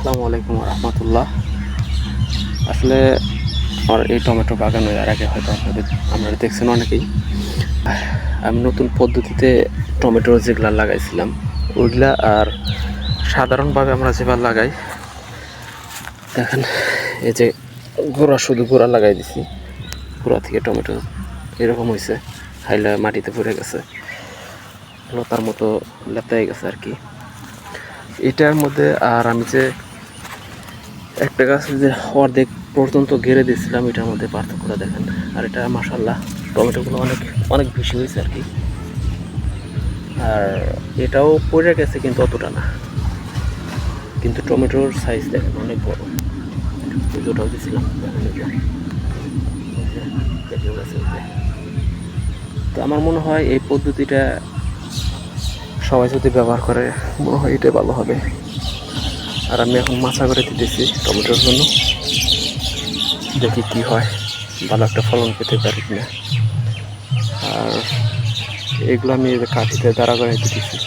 আসসালামু আলাইকুম রহমতুল্লাহ। আসলে আমার এই টমেটো বাগানে এর আগে হয়তো আপনারা দেখছেন অনেকেই। আমি নতুন পদ্ধতিতে টমেটো যেগুলা লাগাইছিলাম ওইগুলা আর সাধারণভাবে আমরা যেভাবে লাগাই, দেখেন এই যে শুধু গোড়া লাগাই দিছি, গোড়া থেকে টমেটো এরকম হয়েছে, হাইলা মাটিতে পড়ে গেছে, লতার মতো লেপ্টাই গেছে আর কি এটার মধ্যে। আর আমি যে একটা গাছে যে অর্ধেক পর্যন্ত ঘিরে দিয়েছিলাম, এটার মধ্যে পার্থক্যটা দেখেন। আর এটা মাশাআল্লাহ টমেটোগুলো অনেক অনেক বেশি হয়েছে আর কি। আর এটাও পড়ে গেছে কিন্তু অতটা না, কিন্তু টমেটোর সাইজ দেখেন অনেক বড়। ওটাও দিয়েছিলাম দেখেন, তো আমার মনে হয় এই পদ্ধতিটা সবাই যদি ব্যবহার করে মনে হয় এটাই ভালো হবে। আর আমি এখন মাছা করে দিতেছি টমেটোর জন্য, দেখি কি হয়, ভালো একটা ফলন পেতে পারি কিনা। আর এগুলো আমি কাঠিতে দাঁড়া করে দিতেছি,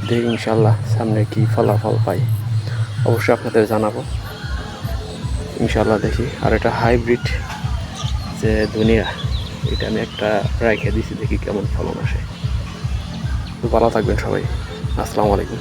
দেখি ইনশাল্লাহ সামনে কি ফলাফল পাই অবশ্যই আপনাদের জানাবো ইনশাল্লাহ। দেখি। আর এটা হাইব্রিড যে দুনিয়া, এটা আমি একটা রেখে দিছি, দেখি কেমন ফলন আসে। ভালো থাকবেন সবাই, আসসালামু আলাইকুম।